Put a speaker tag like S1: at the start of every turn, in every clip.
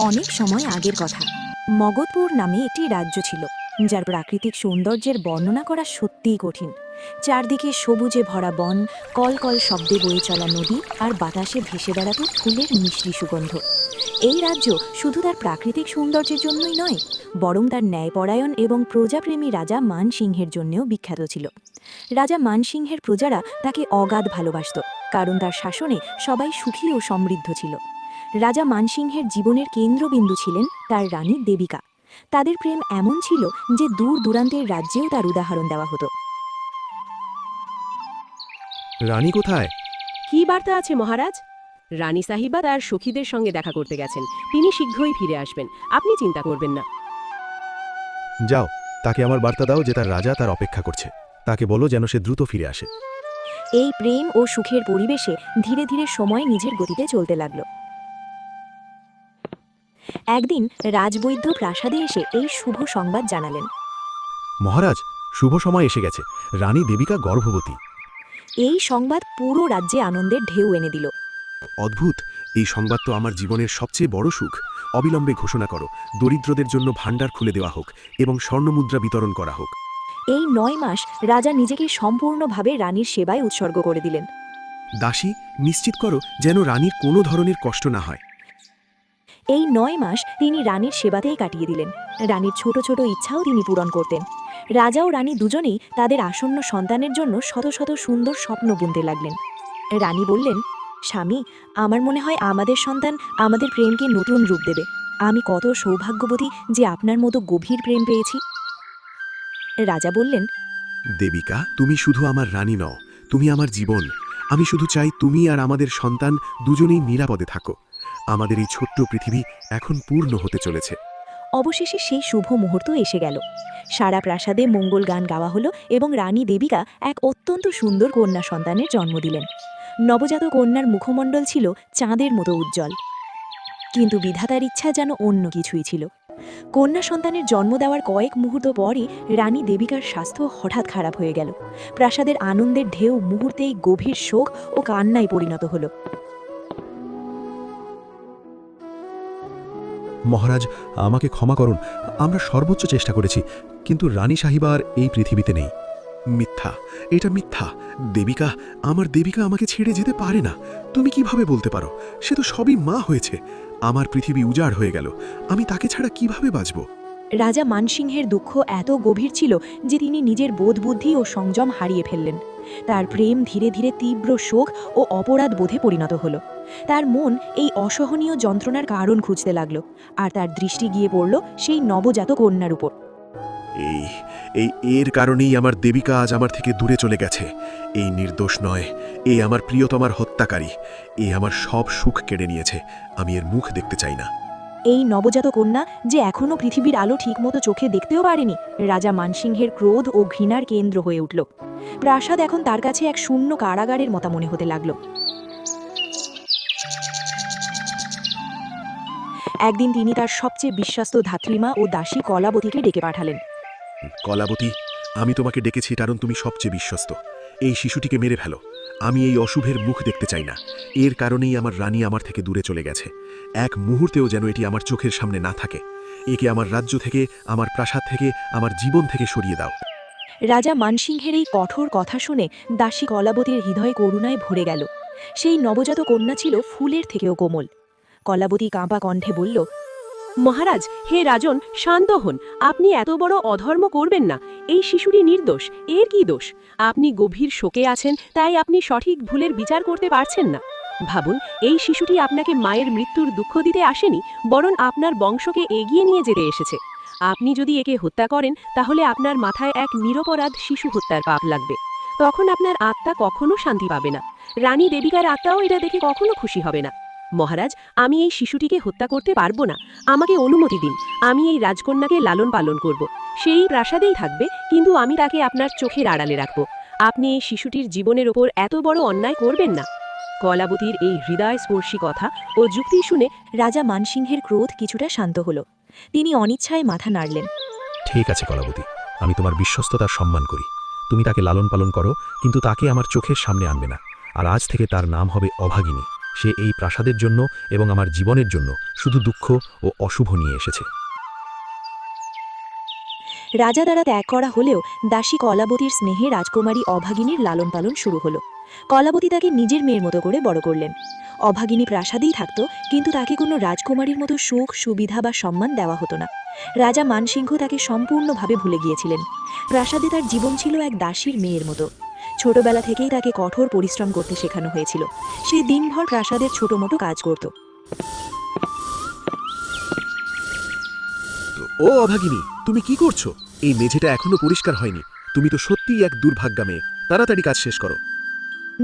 S1: অনেক সময় আগের কথা। মগধপুর নামে একটি রাজ্য ছিল, যার প্রাকৃতিক সৌন্দর্যের বর্ণনা করা সত্যিই কঠিন। চারদিকে সবুজে ভরা বন, কলকল শব্দে বয়ে চলা নদী আর বাতাসে ভেসে বেড়াতো ফুলের মিষ্টি সুগন্ধ। এই রাজ্য শুধু তার প্রাকৃতিক সৌন্দর্যের জন্যই নয়, বরং তার ন্যায়পরায়ণ এবং প্রজাপ্রেমী রাজা মানসিংহের জন্যও বিখ্যাত ছিল। রাজা মানসিংহের প্রজারা তাকে অগাধ ভালোবাসত, কারণ তার শাসনে সবাই সুখী ও সমৃদ্ধ ছিল। রাজা মানসিংহের জীবনের কেন্দ্রবিন্দু ছিলেন তার রানী দেবিকা। তাদের প্রেম এমন ছিল যে দূর দূরান্তের রাজ্যেও তার উদাহরণ দেওয়া হতো।
S2: রানী কোথায়?
S3: কি বার্তা আছে মহারাজ? রানী সাহিবা তার সখীদের সঙ্গে দেখা করতে গেছেন। তিনি শীঘ্রই ফিরে আসবেন, আপনি চিন্তা করবেন না।
S2: যাও, তাকে আমার বার্তা দাও যে তার রাজা তার অপেক্ষা করছে। তাকে বলো যেন সে দ্রুত ফিরে আসে।
S1: এই প্রেম ও সুখের পরিবেশে ধীরে ধীরে সময় নিজের গতিতে চলতে লাগল। একদিন রাজবৈদ্য প্রাসাদে এসে এই শুভ সংবাদ জানালেন।
S2: মহারাজ, শুভ সময় এসে গেছে। রানী দেবিকা গর্ভবতী।
S1: এই সংবাদ পুরো রাজ্যে আনন্দের ঢেউ এনে দিল।
S2: অদ্ভুত! এই সংবাদ তো আমার জীবনের সবচেয়ে বড় সুখ। অবিলম্বে ঘোষণা করো, দরিদ্রদের জন্য ভাণ্ডার খুলে দেওয়া হোক এবং স্বর্ণমুদ্রা বিতরণ করা হোক।
S1: এই ৯ মাস রাজা নিজেকে সম্পূর্ণভাবে রানীর সেবায় উৎসর্গ করে দিলেন।
S2: দাসী, নিশ্চিত করো যেন রানীর কোনো ধরনের কষ্ট না হয়।
S1: এই ৯ মাস তিনি রানীর সেবাতেই কাটিয়ে দিলেন। রানীর ছোট ছোট ইচ্ছাও তিনি পূরণ করতেন। রাজা ও রানী দুজনেই তাদের আসন্ন সন্তানের জন্য শত শত সুন্দর স্বপ্ন বুনতে লাগলেন। রানী বললেন, স্বামী, আমার মনে হয় আমাদের সন্তান আমাদের প্রেমকে নতুন রূপ দেবে। আমি কত সৌভাগ্যবতী যে আপনার মতো গভীর প্রেম পেয়েছি। রাজা বললেন,
S2: দেবিকা, তুমি শুধু আমার রানী নও, তুমি আমার জীবন। আমি শুধু চাই তুমি আর আমাদের সন্তান দুজনেই নিরাপদে থাকো। আমাদের এই ছোট্ট পৃথিবী এখন পূর্ণ হতে চলেছে।
S1: অবশেষে সেই শুভ মুহূর্ত এসে গেল। সারা প্রাসাদে মঙ্গল গান গাওয়া হলো এবং রানী দেবিকা এক অত্যন্ত সুন্দর কন্যা সন্তানের জন্ম দিলেন। নবজাত কন্যার মুখমণ্ডল ছিল চাঁদের মতো উজ্জ্বল। কিন্তু বিধাতার ইচ্ছা যেন অন্য কিছুই ছিল। কন্যা সন্তানের জন্ম দেওয়ার কয়েক মুহূর্ত পরই রানী দেবিকার স্বাস্থ্য হঠাৎ খারাপ হয়ে গেল। প্রাসাদের আনন্দের ঢেউ মুহূর্তেই গভীর শোক ও কান্নায় পরিণত হলো।
S2: মহারাজ, আমাকে ক্ষমা করুন। আমরা সর্বোচ্চ চেষ্টা করেছি, কিন্তু রানী সাহিবা আর এই পৃথিবীতে নেই। মিথ্যা, এটা মিথ্যা। দেবিকা, আমার দেবিকা আমাকে ছেড়ে যেতে পারে না। তুমি কিভাবে বলতে পারো? সে তো সবই মা হয়েছে। আমার পৃথিবী উজাড় হয়ে গেল। আমি তাকে ছাড়া কিভাবে বাঁচব?
S1: রাজা মানসিংহের দুঃখ এত গভীর ছিল যে তিনি নিজের বোধবুদ্ধি ও সংযম হারিয়ে ফেললেন। তার প্রেম ধীরে ধীরে তীব্র শোক ও অপরাধ বোধে পরিণত হলো। তার মন এই অসহনীয় যন্ত্রণার কারণ খুঁজতে লাগলো, আর তার দৃষ্টি গিয়ে পড়ল সেই নবজাত কন্যার উপর।
S2: এর কারণেই আমার দেবিকা আজ আমার থেকে দূরে চলে গেছে। এই নির্দোষ নয়, এই আমার প্রিয়তমার হত্যাকারী। এই আমার সব সুখ কেড়ে নিয়েছে। আমি এর মুখ দেখতে চাই না।
S1: এই নবজাত কন্যা যে এখনও পৃথিবীর আলো ঠিকমতো চোখে দেখতেও পারেনি, রাজা মানসিংহের ক্রোধ ও ঘৃণার কেন্দ্র হয়ে উঠল। প্রাসাদ এখন তার কাছে এক শূন্য কারাগারের মতো মনে হতে লাগল। একদিন তিনি তার সবচেয়ে বিশ্বস্ত ধাত্রীমা ও দাসী কলাবতীকে ডেকে পাঠালেন।
S2: কলাবতী, আমি তোমাকে ডেকেছি কারণ তুমি সবচেয়ে বিশ্বস্ত। এই শিশুটিকে মেরে ফেলো। আমি এই অশুভের মুখ দেখতে চাই না। এর কারণেই আমার রানী আমার থেকে দূরে চলে গেছে। এক মুহূর্তেও যেন এটি আমার চোখের সামনে না থাকে। একে আমার রাজ্য থেকে, আমার প্রাসাদ থেকে, আমার জীবন থেকে সরিয়ে দাও।
S1: রাজা মানসিংহের এই কঠোর কথা শুনে দাসী কলাবতীর হৃদয় করুণায় ভরে গেল। সেই নবজাত কন্যা ছিল ফুলের থেকেও কোমল। কলাবতী কাঁপা কণ্ঠে বলল,
S3: মহারাজ, হে রাজন, শান্ত হন। আপনি এত বড় অধর্ম করবেন না। এই শিশুটি নির্দোষ, এর কি দোষ? আপনি গভীর শোকে আছেন, তাই আপনি সঠিক ভুলের বিচার করতে পারছেন না। ভাবুন, এই শিশুটি আপনাকে মায়ের মৃত্যুর দুঃখ দিতে আসেনি, বরং আপনার বংশকে এগিয়ে নিয়ে যেতে এসেছে। আপনি যদি একে হত্যা করেন, তাহলে আপনার মাথায় এক নিরপরাধ শিশু হত্যার পাপ লাগবে। তখন আপনার আত্মা কখনো শান্তি পাবে না। রানী দেবিকার আত্মাও এটা দেখে কখনো খুশি হবে না। মহারাজ, আমি এই শিশুটিকে হত্যা করতে পারবো না। আমাকে অনুমতি দিন। আমি এই রাজকন্যাকে লালন পালন করব। সেই প্রাসাদেই থাকবে, কিন্তু আমি তাকে আপনার চোখের আড়ালে রাখব। আপনি এই শিশুটির জীবনের ওপর এত বড় অন্যায় করবেন না। কলাবতীর এই হৃদয়স্পর্শী কথা ও যুক্তি শুনে
S1: রাজা মানসিংহের ক্রোধ কিছুটা শান্ত হল। তিনি অনিচ্ছায় মাথা নাড়লেন।
S2: ঠিক আছে কলাবতী, আমি তোমার বিশ্বস্ততার সম্মান করি। তুমি তাকে লালন পালন করো, কিন্তু তাকে আমার চোখের সামনে আনবে না। আর আজ থেকে তার নাম হবে অভাগিনী। সে এই প্রাসাদের জন্য এবং আমার জীবনের জন্য শুধু দুঃখ ও অশুভ নিয়ে এসেছে।
S1: রাজা দ্বারা ত্যাগ করা হলেও দাসী কলাবতীর স্নেহে রাজকুমারী অভাগিনীর লালন পালন শুরু হলো। কলাবতী তাকে নিজের মেয়ের মতো করে বড় করলেন। অভাগিনী প্রাসাদেই থাকত, কিন্তু তাকে কোনো রাজকুমারীর মতো সুখ সুবিধা বা সম্মান দেওয়া হতো না। রাজা মানসিংহ তাকে সম্পূর্ণভাবে ভুলে গিয়েছিলেন। প্রাসাদে তার জীবন ছিল এক দাসীর মেয়ের মতো। ছোটবেলা থেকেই তাকে কঠোর পরিশ্রম করতে শেখানো হয়েছিল। সে দিনভর প্রাসাদের ছোটমোটো কাজ করত।
S2: ও অভাগিনী, তুমি কি করছো? এই মেঝেটা এখনো পরিষ্কার হয়নি। তুমি তো সত্যিই এক দুর্ভাগ্যা মেয়ে। তাড়াতাড়ি কাজ শেষ করো।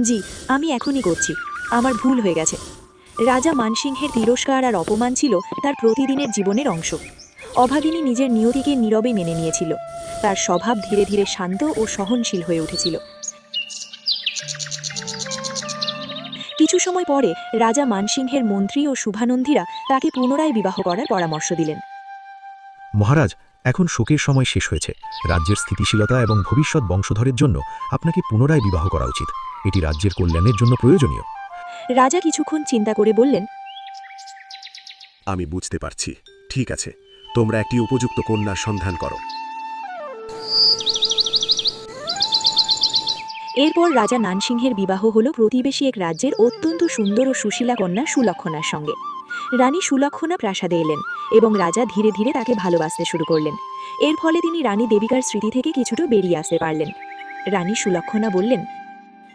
S1: জি, আমি এখনই করছি। আমার ভুল হয়ে গেছে। রাজা মানসিংহের তিরস্কার আর অপমান ছিল তার প্রতিদিনের জীবনের অংশ। অভাগিনী নিজের নিয়তিকে নীরবে মেনে নিয়েছিল। তার স্বভাব ধীরে ধীরে শান্ত ও সহনশীল হয়ে উঠেছিল। কিছু সময় পরে রাজা মানসিংহের মন্ত্রী ও শুভানন্দীরা তাকে পুনরায় বিবাহ করার পরামর্শ দিলেন।
S2: মহারাজ, এখন শোকের সময় শেষ হয়েছে। রাজ্যের স্থিতিশীলতা এবং ভবিষ্যৎ বংশধরের জন্য আপনাকে পুনরায় বিবাহ করা উচিত। এটি রাজ্যের কল্যাণের জন্য প্রয়োজনীয়।
S1: রাজা কিছুক্ষণ চিন্তা করে বললেন,
S2: আমি বুঝতে পারছি। ঠিক আছে, তোমরা একটি উপযুক্ত কন্যার সন্ধান করো।
S1: এরপর রাজা নানসিংহের বিবাহ হলো প্রতিবেশী এক রাজ্যের অত্যন্ত সুন্দর ও সুশীলা কন্যা সুলক্ষণার সঙ্গে। রানী সুলক্ষণা প্রাসাদে এলেন এবং রাজা ধীরে ধীরে তাকে ভালোবাসতে শুরু করলেন। এর ফলে তিনি রানী দেবিকার স্মৃতি থেকে কিছুটা বেরিয়ে আসতে পারলেন। রানী সুলক্ষণা বললেন,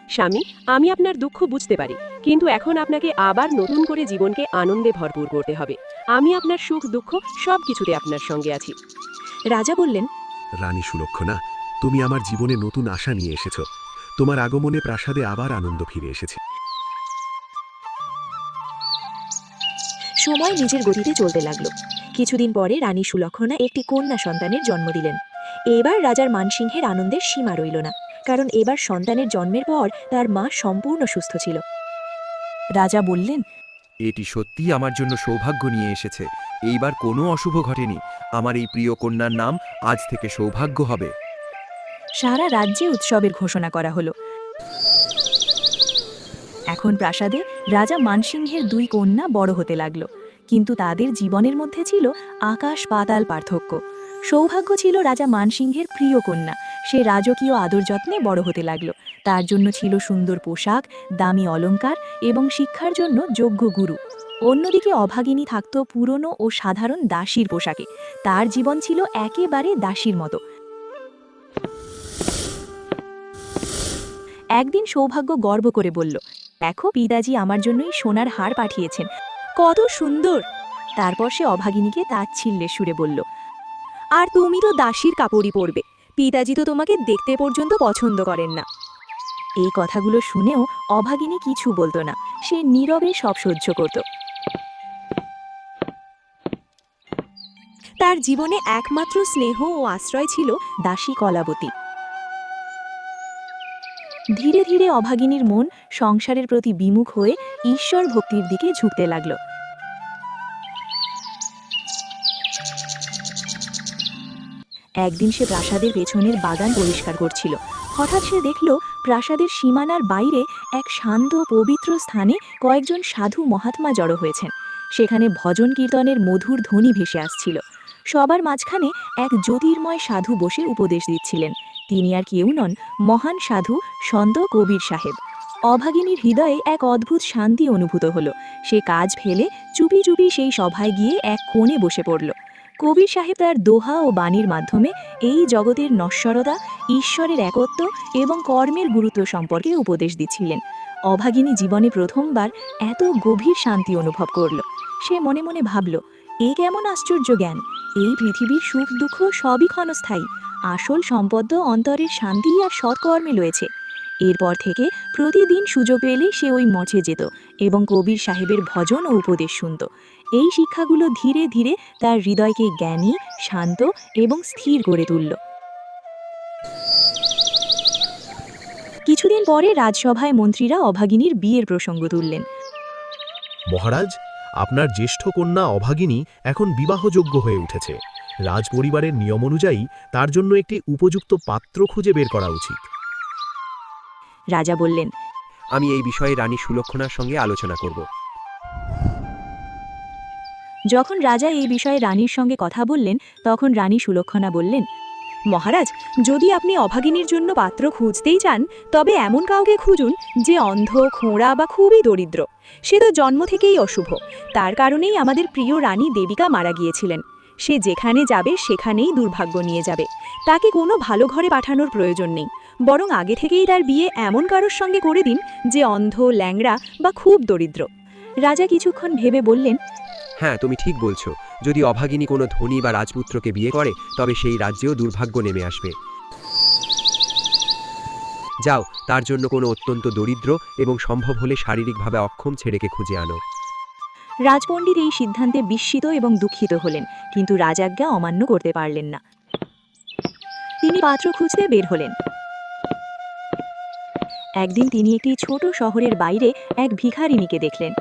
S3: স্বামী, আমি আপনার দুঃখ বুঝতে পারি, কিন্তু এখন আপনাকে আবার নতুন করে জীবনকে আনন্দে ভরপুর করতে হবে। আমি আপনার সুখ দুঃখ সব কিছুতে আপনার সঙ্গে আছি।
S1: রাজা বললেন,
S2: রানী সুলক্ষণা, তুমি আমার জীবনে নতুন আশা নিয়ে এসেছ। তোমার আগমনে প্রাসাদে আবার আনন্দ ফিরে এসেছে।
S1: সময় নিজের গতিতে চলতে লাগলো। কিছুদিন পরে রানী সুলক্ষণা একটি কন্যা সন্তানের জন্ম দিলেন। এবার রাজার মানসিংহের আনন্দের সীমা রইল না, কারণ এবার সন্তানের জন্মের পর তার মা সম্পূর্ণ সুস্থ ছিল। রাজা বললেন,
S4: এটি সত্যিই আমার জন্য সৌভাগ্য নিয়ে এসেছে। এইবার কোনো অশুভ ঘটেনি। আমার এই প্রিয় কন্যার নাম আজ থেকে সৌভাগ্য হবে।
S1: সারা রাজ্যে উৎসবের ঘোষণা করা হলো। এখন প্রাসাদে রাজা মানসিংহের দুই কন্যা বড় হতে লাগলো, কিন্তু তাদের জীবনের মধ্যে ছিল আকাশ পাতাল পার্থক্য। সৌভাগ্য ছিল রাজা মানসিংহের প্রিয় কন্যা। সে রাজকীয় আদর যত্নে বড় হতে লাগলো। তার জন্য ছিল সুন্দর পোশাক, দামি অলংকার এবং শিক্ষার জন্য যোগ্য গুরু। অন্যদিকে অভাগিনী থাকত পুরনো ও সাধারণ দাসীর পোশাকে। তার জীবন ছিল একেবারে দাসীর মতো। একদিন সৌভাগ্য গর্ব করে বলল, দেখো, পিতাজি আমার জন্যই সোনার হার পাঠিয়েছেন, কত সুন্দর। তারপর সে অভাগিনীকে তাচ্ছিল্যের সুরে বলল, আর তুমি তো দাসীর কাপড়ই পরবে। পিতাজি তো তোমাকে দেখতে পর্যন্ত পছন্দ করেন না। এই কথাগুলো শুনেও অভাগিনী কিছু বলতো না। সে নীরবে সব সহ্য করত। তার জীবনে একমাত্র স্নেহ ও আশ্রয় ছিল দাসী কলাবতী। ধীরে ধীরে অভাগিনীর মন সংসারের প্রতি বিমুখ হয়ে ঈশ্বর ভক্তির দিকে ঝুঁকতে লাগল। একদিন সে প্রাসাদের পেছনের বাগান পরিষ্কার করছিল। হঠাৎ সে দেখল প্রাসাদের সীমানার বাইরে এক শান্ত পবিত্র স্থানে কয়েকজন সাধু মহাত্মা জড়ো হয়েছেন। সেখানে ভজন কীর্তনের মধুর ধ্বনি ভেসে আসছিল। সবার মাঝখানে এক জ্যোতির্ময় সাধু বসে উপদেশ দিচ্ছিলেন। তিনি আর কেউ নন, মহান সাধু সন্ত কবির সাহেব। অভাগিনীর হৃদয়ে এক অদ্ভুত শান্তি অনুভূত হলো। সে কাজ ফেলে চুপি চুপি সেই সভায় গিয়ে এক কোণে বসে পড়ল। কবির সাহেব তার দোহা ও বাণীর মাধ্যমে এই জগতের নশ্বরতা, ঈশ্বরের একত্ব এবং কর্মের গুরুত্ব সম্পর্কে উপদেশ দিচ্ছিলেন। অভাগিনী জীবনে প্রথমবার এত গভীর শান্তি অনুভব করল। সে মনে মনে ভাবল, এ কেমন আশ্চর্য জ্ঞান! এই পৃথিবীর সুখ দুঃখ সবই ক্ষণস্থায়ী। আসল সম্পদ অন্তরের শান্তি আর সৎকর্মে রয়েছে। এরপর থেকে প্রতিদিন সুযোগ পেলেই সে ওই মঠে যেত এবং কবির সাহেবের ভজন ও উপদেশ শুনত। এই শিক্ষাগুলো ধীরে ধীরে তার হৃদয়কে জ্ঞানী, শান্ত এবং স্থির করে তুলল। কিছুদিন পরে রাজসভায় মন্ত্রীরা অভাগিনীর বিয়ের প্রসঙ্গ তুললেন।
S2: মহারাজ, আপনার জ্যেষ্ঠ কন্যা অভাগিনী এখন বিবাহযোগ্য হয়ে উঠেছে। রাজপরিবারের নিয়ম অনুযায়ী তার জন্য একটি উপযুক্ত পাত্র খুঁজে বের করা উচিত।
S1: রাজা বললেন,
S4: আমি এই বিষয়ে রানী সুলক্ষণার সঙ্গে আলোচনা করব।
S1: যখন রাজা এই বিষয়ে রানীর সঙ্গে কথা বললেন তখন রানী সুলক্ষণা বললেন, মহারাজ, যদি আপনি অভাগিনীর জন্য পাত্র খুঁজতেই চান তবে এমন কাউকে খুঁজুন যে অন্ধ, খোঁড়া বা খুবই দরিদ্র। সে তো জন্ম থেকেই অশুভ। তার কারণেই আমাদের প্রিয় রানী দেবিকা মারা গিয়েছিলেন। সে যেখানে যাবে সেখানেই দুর্ভাগ্য নিয়ে যাবে। তাকে কোনো ভালো ঘরে পাঠানোর প্রয়োজন নেই, বরং আগে থেকেই তার বিয়ে এমন কারোর সঙ্গে করে দিন যে অন্ধ, ল্যাংড়া বা খুব দরিদ্র। রাজা কিছুক্ষণ ভেবে বললেন,
S4: হ্যাঁ, তুমি ঠিক বলছো। যদি অভাগিনী কোনো ধনী বা রাজপুত্রকে বিয়ে করে তবে সেই রাজ্যেও দুর্ভাগ্য নেমে আসবে। যাও, তার জন্য কোনো অত্যন্ত দরিদ্র এবং সম্ভব হলে শারীরিকভাবে অক্ষম ছেলেকে খুঁজে আনো।
S1: রাজপণ্ডিত এই সিদ্ধান্তে বিস্মিত এবং দুঃখিত হলেন, কিন্তু রাজাজ্ঞা অমান্য করতে পারলেন না। তিনি পাত্র খুঁজতে বের হলেন। একদিন তিনি একটি ছোট শহরের বাইরে এক ভিখারিনীকে দেখলেন।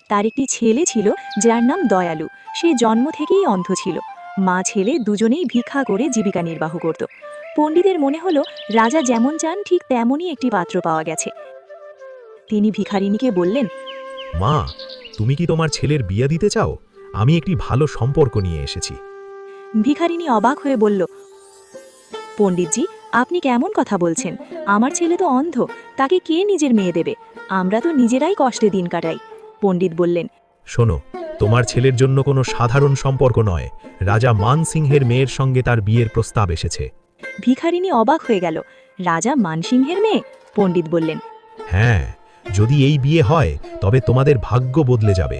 S1: তার একটি ছেলে ছিল যার নাম দয়ালু। সে জন্ম থেকেই অন্ধ ছিল। মা ছেলে দুজনেই ভিক্ষা করে জীবিকা নির্বাহ করত। পণ্ডিতের মনে হলো রাজা যেমন চান ঠিক তেমনই একটি পাত্র পাওয়া গেছে। তিনি ভিখারিনীকে বললেন,
S5: মা, তুমি কি তোমার ছেলের বিয়ে দিতে চাও? আমি একটি ভালো সম্পর্ক নিয়ে এসেছি।
S1: ভিখারিনী অবাক হয়ে বলল, পণ্ডিতজি, আপনি কেমন কথা বলছেন? আমার ছেলে তো অন্ধ, তাকে কে নিজের মেয়ে দেবে? আমরা তো নিজেরাই কষ্টে দিন কাটাই। পণ্ডিত বললেন,
S5: শোনো, তোমার ছেলের জন্য কোনো সাধারণ সম্পর্ক নয়। রাজা মান সিংহের মেয়ের সঙ্গে তার বিয়ের প্রস্তাব এসেছে।
S1: ভিখারিনী অবাক হয়ে গেল। রাজা মানসিংহের মেয়ে? পণ্ডিত বললেন,
S5: হ্যাঁ, যদি এই বিয়ে হয় তবে তোমাদের ভাগ্য বদলে যাবে।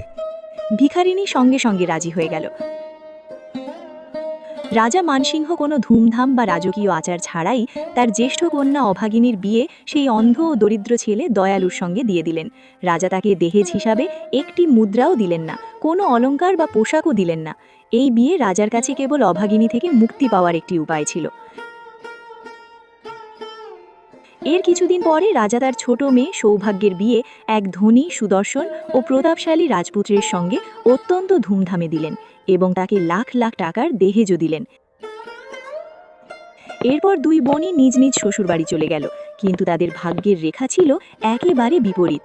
S1: ভিখারিনী সঙ্গে সঙ্গে রাজি হয়ে গেল। রাজা মানসিংহ কোনো ধুমধাম বা রাজকীয় আচার ছাড়াই তার জ্যেষ্ঠ কন্যা অভাগিনীর বিয়ে সেই অন্ধ ও দরিদ্র ছেলে দয়ালুর সঙ্গে দিয়ে দিলেন। রাজা তাকে দেহেজ হিসাবে একটি মুদ্রাও দিলেন না, কোনো অলংকার বা পোশাকও দিলেন না। এই বিয়ে রাজার কাছে কেবল অভাগিনী থেকে মুক্তি পাওয়ার একটি উপায় ছিল। এর কিছুদিন পরে রাজা তার ছোট মেয়ে সৌভাগ্যের বিয়ে এক ধনী, সুদর্শন ও প্রতাপশালী রাজপুত্রের সঙ্গে অত্যন্ত ধুমধামে দিলেন এবং তাকে লাখ লাখ টাকার দেহেজও দিলেন। এরপর দুই বোনই নিজ নিজ শ্বশুরবাড়ি চলে গেল, কিন্তু তাদের ভাগ্যের রেখা ছিল একেবারে বিপরীত।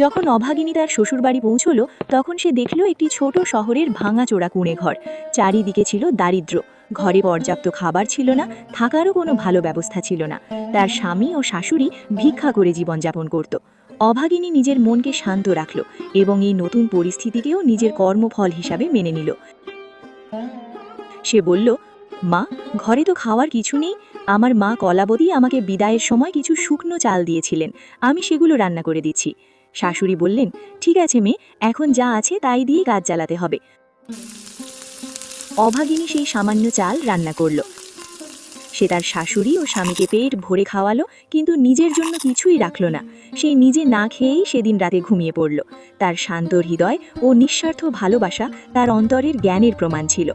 S1: যখন অভাগিনী তার শ্বশুরবাড়ি পৌঁছল তখন সে দেখল একটি ছোট শহরের ভাঙাচোরা কুঁড়ে ঘর। চারিদিকে ছিল দারিদ্র্য। ঘরে পর্যাপ্ত খাবার ছিল না, থাকারও কোনো ভালো ব্যবস্থা ছিল না। তার স্বামী ও শাশুড়ি ভিক্ষা করে জীবনযাপন করত। অভাগিনী নিজের মনকে শান্ত রাখল এবং এই নতুন পরিস্থিতিকেও নিজের কর্মফল হিসাবে মেনে নিল। সে বলল, মা, ঘরে তো খাওয়ার কিছু নেই। আমার মা কলাবতী আমাকে বিদায়ের সময় কিছু শুকনো চাল দিয়েছিলেন, আমি সেগুলো রান্না করে দিচ্ছি। শাশুড়ি বললেন, ঠিক আছে মেয়ে, এখন যা আছে তাই দিয়ে কাজ চালাতে হবে। অভাগিনী সেই সামান্য চাল রান্না করল। সে তার শাশুড়ি ও স্বামীকে পেট ভরে খাওয়ালো, কিন্তু নিজের জন্য কিছুই রাখল না। সে নিজে না খেয়েই সেদিন রাতে ঘুমিয়ে পড়ল। তার শান্ত হৃদয় ও নিঃস্বার্থ ভালোবাসা তার অন্তরের জ্ঞানের প্রমাণ ছিল।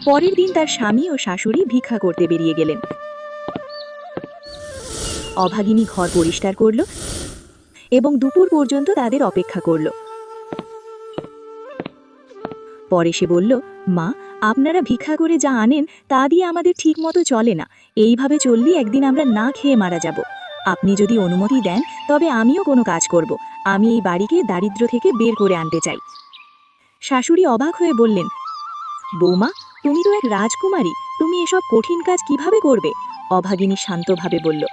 S1: পরের দিন তার স্বামী ও শাশুড়ি ভিক্ষা করতে বেরিয়ে গেলেন। অভাগিনী ঘর পরিষ্কার করল এবং দুপুর পর্যন্ত তাদের অপেক্ষা করল। পরে সে বলল, মা, আপনারা ভিক্ষা করে যা আনেন তা দিয়ে আমাদের ঠিক মতো চলে না। এইভাবে চললে একদিন আমরা না খেয়ে মারা যাব। আপনি যদি অনুমতি দেন তবে আমিও কোনো কাজ করব। আমি এই বাড়িকে দারিদ্র্য থেকে বের করে আনতে চাই। শাশুড়ি অবাক হয়ে বললেন, বৌমা, তুমি তো এক রাজকুমারী, তুমি এসব কঠিন কাজ কিভাবে করবে? অভাগিনী শান্তভাবে বলল,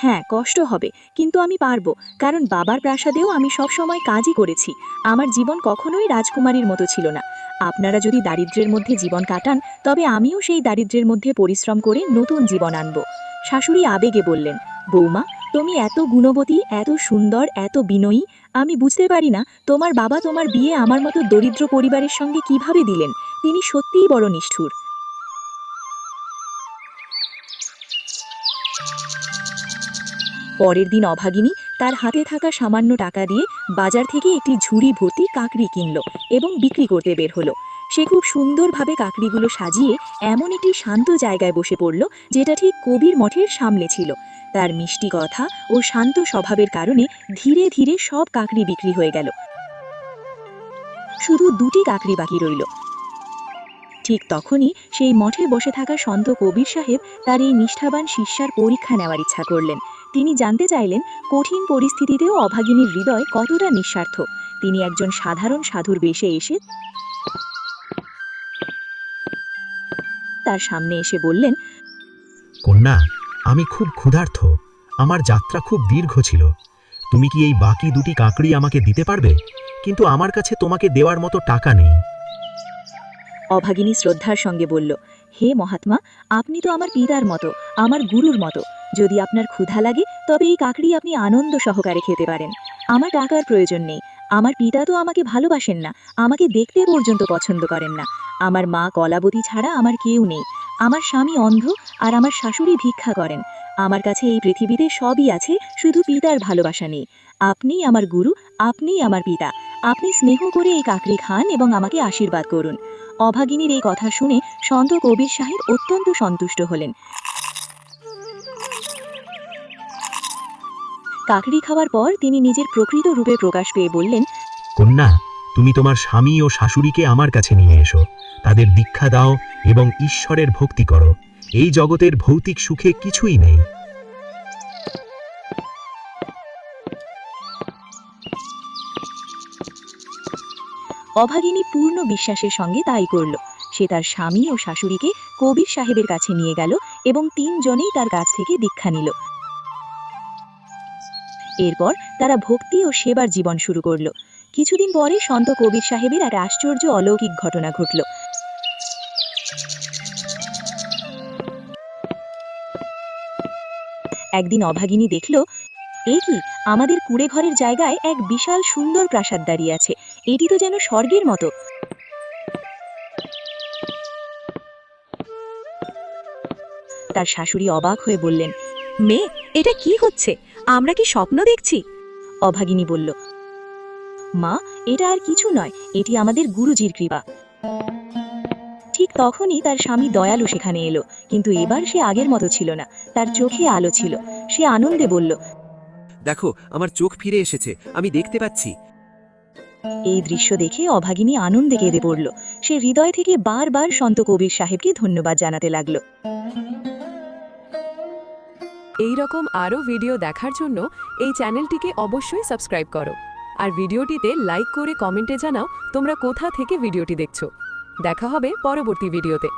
S1: হ্যাঁ, কষ্ট হবে, কিন্তু আমি পারবো, কারণ বাবার প্রাসাদেও আমি সব সময় কাজই করেছি। আমার জীবন কখনোই রাজকুমারীর মতো ছিল না। আপনারা যদি দারিদ্র্যের মধ্যে জীবন কাটান তবে আমিও সেই দারিদ্র্যের মধ্যে পরিশ্রম করে নতুন জীবন আনব। শাশুড়ি আবেগে বললেন, বৌমা, তুমি এত গুণবতী, এত সুন্দর, এত বিনয়ী। আমি বুঝতে পারি না তোমার বাবা তোমার বিয়ে আমার মতো দরিদ্র পরিবারের সঙ্গে কিভাবে দিলেন। তিনি সত্যিই বড় নিষ্ঠুর। পরের দিন অভাগিনী তার হাতে থাকা সামান্য টাকা দিয়ে বাজার থেকে একটি ঝুড়ি ভর্তি কাকড়ি কিনল এবং বিক্রি করতে বের হলো। সে খুব সুন্দরভাবে কাকড়িগুলো সাজিয়ে এমন একটি শান্ত জায়গায় বসে পড়ল যেটা ঠিক কবির মঠের সামনে ছিল। তার মিষ্টি কথা ও শান্ত স্বভাবের কারণে ধীরে ধীরে সব কাকড়ি বিক্রি হয়ে গেল। শুধু দুটি কাকড়ি বাকি রইল। ঠিক তখনই সেই মঠে বসে থাকা সন্ত কবির সাহেব তার এই নিষ্ঠাবান শিষ্যার পরীক্ষা নেওয়ার ইচ্ছা করলেন। তিনি জানতে চাইলেন কঠিন পরিস্থিতিতেও অভাগিনীর হৃদয় কতটা নিঃস্বার্থ। তিনি একজন সাধারণ সাধুর বেশে এসে তার সামনে এসে বললেন,
S5: কন্যা, আমি খুব ক্ষুধার্ত। আমার যাত্রা খুব দীর্ঘ ছিল। তুমি কি এই বাকি দুটি কাঁকড়ি আমাকে দিতে পারবে? কিন্তু আমার কাছে তোমাকে দেওয়ার মতো টাকা নেই।
S1: অভাগিনী শ্রদ্ধার সঙ্গে বলল, হে মহাত্মা, আপনি তো আমার পিতার মতো, আমার গুরুর মতো। যদি আপনার ক্ষুধা লাগে তবে এই কাকড়ি আপনি আনন্দ সহকারে খেতে পারেন। আমার টাকার প্রয়োজন নেই। আমার পিতা তো আমাকে ভালোবাসেন না, আমাকে দেখতে পর্যন্ত পছন্দ করেন না। আমার মা কলাবতী ছাড়া আমার কেউ নেই। আমার স্বামী অন্ধ আর আমার শাশুড়ি ভিক্ষা করেন। আমার কাছে এই পৃথিবীতে সবই আছে, শুধু পিতার ভালোবাসা নেই। আপনিই আমার গুরু, আপনিই আমার পিতা। আপনি স্নেহ করে এই কাকড়ি খান এবং আমাকে আশীর্বাদ করুন। অভাগিনীর এই কথা শুনে সন্ত কবির সাহেব অত্যন্ত সন্তুষ্ট হলেন। কাকড়ি খাওয়ার পর তিনি নিজের প্রকৃত রূপে প্রকাশ পেয়ে বললেন,
S5: কন্যা, তুমি তোমার স্বামী ও শাশুড়িকে আমার কাছে নিয়ে এসো। তাদের দীক্ষা দাও এবং ঈশ্বরের ভক্তি করো। এই জগতের ভৌতিক সুখে কিছুই নেই।
S1: অভাগিনী পূর্ণ বিশ্বাসের সঙ্গে তাই করল। সে তার স্বামী ও শাশুড়িকে কবির সাহেবের কাছে নিয়ে গেল এবং তিনজনেই তার কাছ থেকে দীক্ষা নিল। এরপর তারা ভক্তি ও সেবার জীবন শুরু করল। কিছুদিন পরে সন্ত কবির সাহেবের এক আশ্চর্য অলৌকিক ঘটনা ঘটল। একদিন অভাগিনী দেখল, এই কি, আমাদের কুড়ে ঘরের জায়গায় এক বিশাল সুন্দর প্রাসাদ দাঁড়িয়ে আছে। এটি তো যেন স্বর্গের মতো। তার শাশুড়ি অবাক হয়ে বললেন, মেয়ে, এটা কি হচ্ছে? আমরা কি স্বপ্ন দেখছি? অভাগিনী বলল, মা, এটা আর কিছু নয়, এটি আমাদের গুরুজির কৃপা। ঠিক তখনই তার স্বামী দয়ালু সেখানে এলো, কিন্তু এবার সে আগের মতো ছিল না। তার চোখে আলো ছিল। সে আনন্দে বলল,
S4: দেখো, আমার চোখ ফিরে এসেছে, আমি দেখতে পাচ্ছি।
S1: এই দৃশ্য দেখে অভাগিনী আনন্দে কেঁদে পড়ল। সে হৃদয় থেকে বারবার সন্ত কবির সাহেবকে ধন্যবাদ জানাতে লাগলো।
S6: এই রকম আরও ভিডিও দেখার জন্য এই চ্যানেলটিকে অবশ্যই সাবস্ক্রাইব করো আর ভিডিওটিতে লাইক করে কমেন্টে জানাও তোমরা কোথা থেকে ভিডিওটি দেখছো। দেখা হবে পরবর্তী ভিডিওতে।